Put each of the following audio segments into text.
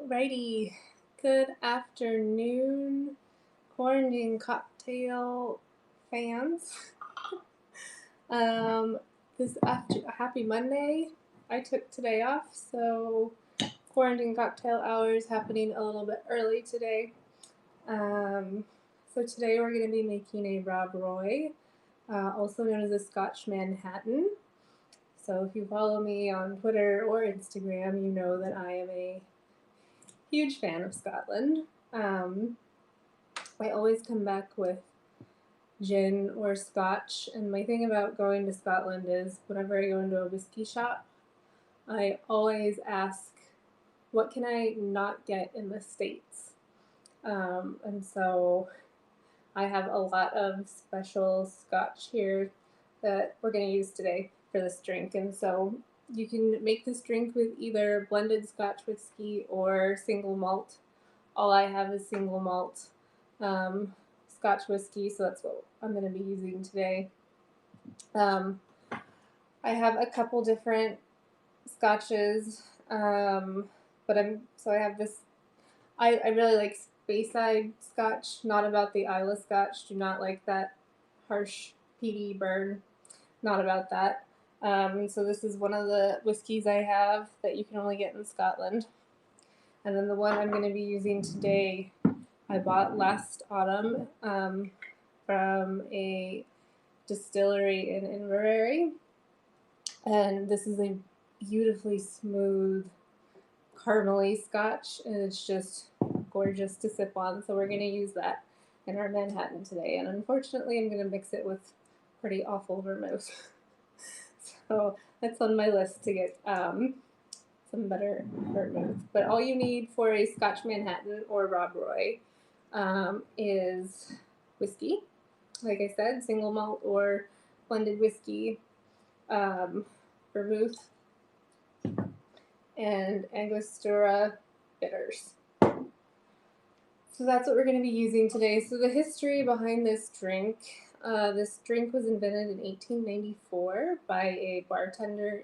Alrighty, good afternoon, quarantine cocktail fans. Happy Monday. I took today off, so quarantine cocktail hours happening a little bit early today. So today we're going to be making a Rob Roy, also known as a Scotch Manhattan. So if you follow me on Twitter or Instagram, you know that I am a huge fan of Scotland. I always come back with gin or scotch, and my thing about going to Scotland is whenever I go into a whiskey shop, I always ask, what can I not get in the States? And so I have a lot of special scotch here that we're going to use today for this drink. And so you can make this drink with either blended Scotch whiskey or single malt. All I have is single malt Scotch whiskey, so that's what I'm going to be using today. I have a couple different scotches, but I have this. I really like Speyside Scotch, not about the Isla Scotch. Do not like that harsh peaty burn. Not about that. So this is one of the whiskeys I have that you can only get in Scotland. And then the one I'm going to be using today, I bought last autumn from a distillery in Inverary. And this is a beautifully smooth, caramely scotch, and it's just gorgeous to sip on. So we're going to use that in our Manhattan today. And unfortunately, I'm going to mix it with pretty awful vermouth. So that's on my list to get some better vermouth. But all you need for a Scotch Manhattan or Rob Roy is whiskey, like I said, single malt or blended whiskey, vermouth, and Angostura bitters. So that's what we're going to be using today. So the history behind this drink was invented in 1894 by a bartender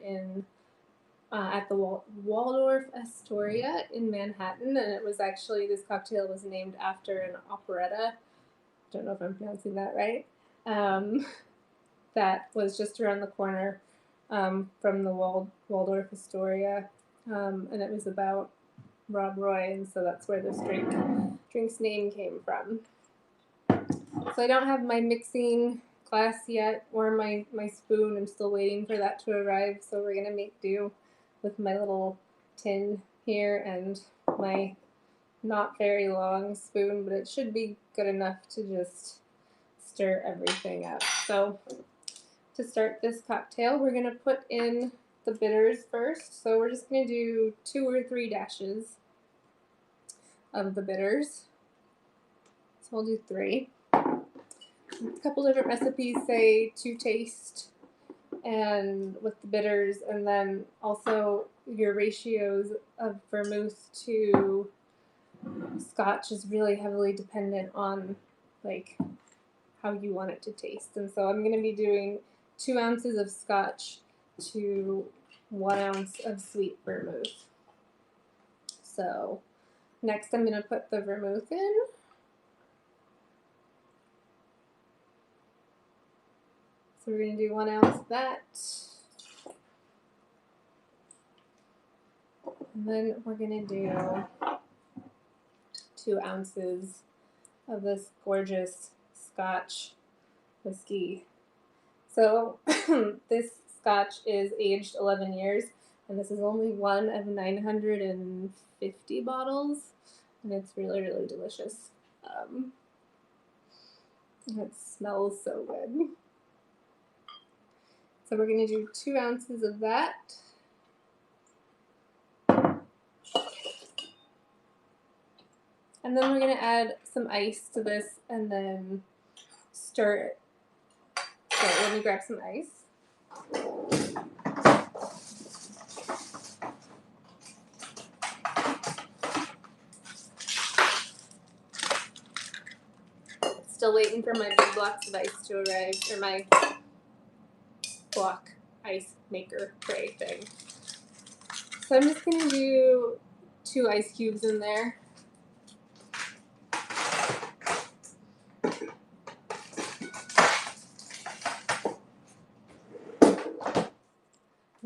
at the Waldorf Astoria in Manhattan, and it was actually, this cocktail was named after an operetta. Don't know if I'm pronouncing that right. That was just around the corner from the Waldorf Astoria, and it was about Rob Roy, and so that's where this drink's name came from. So I don't have my mixing glass yet, or my spoon. I'm still waiting for that to arrive, so we're going to make do with my little tin here and my not very long spoon, but it should be good enough to just stir everything up. So to start this cocktail, we're going to put in the bitters first. So we're just going to do 2 or 3 dashes of the bitters. So I'll do 3. A couple different recipes say to taste and with the bitters, and then also your ratios of vermouth to scotch is really heavily dependent on like how you want it to taste. And so I'm going to be doing 2 ounces of scotch to 1 ounce of sweet vermouth. So next I'm going to put the vermouth in. So we're going to do 1 ounce of that. And then we're going to do 2 ounces of this gorgeous Scotch whiskey. So this Scotch is aged 11 years, and this is only one of 950 bottles, and it's really, really delicious. And it smells so good. So we're going to do 2 ounces of that. And then we're going to add some ice to this and then stir it. So let me grab some ice. Still waiting for my big blocks of ice to arrive, or my block ice maker tray thing. So I'm just going to do 2 ice cubes in there.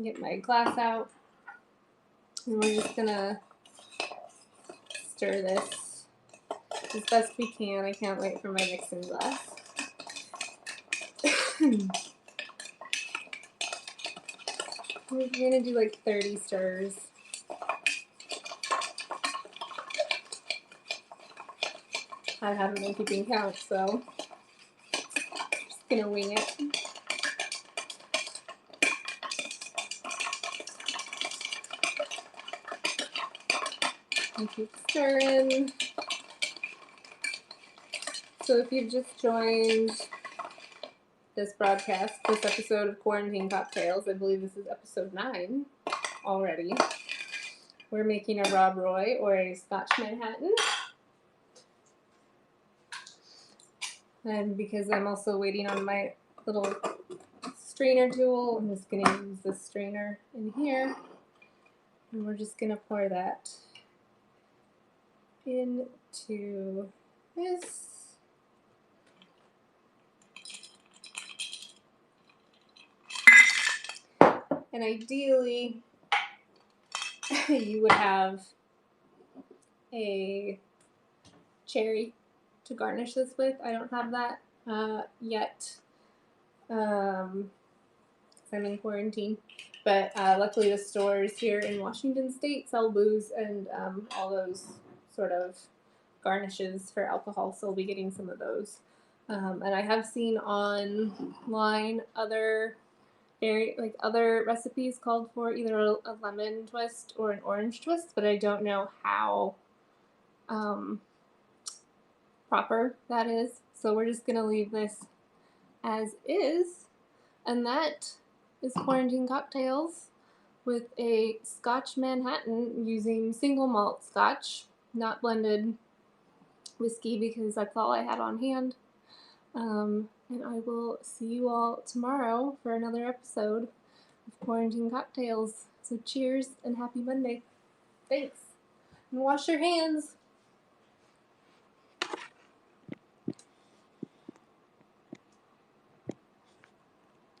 Get my glass out, and we're just gonna stir this as best we can. I can't wait for my mixing glass. We're gonna do like 30 stirs. I haven't been keeping count, so just gonna wing it. And keep stirring. So if you've just joined this broadcast, this episode of Quarantine Cocktails, I believe this is episode 9 already. We're making a Rob Roy or a Scotch Manhattan. And because I'm also waiting on my little strainer tool, I'm just going to use this strainer in here. And we're just going to pour that into this. And ideally, you would have a cherry to garnish this with. I don't have that yet. I'm in quarantine. But luckily the stores here in Washington State sell booze and all those sort of garnishes for alcohol, so we'll be getting some of those. And I have seen online other recipes called for either a lemon twist or an orange twist, but I don't know how proper that is. So we're just gonna leave this as is, and that is Quarantine Cocktails with a Scotch Manhattan using single malt Scotch, not blended whiskey because that's all I had on hand. And I will see you all tomorrow for another episode of Quarantine Cocktails. So cheers and happy Monday. Thanks. And wash your hands.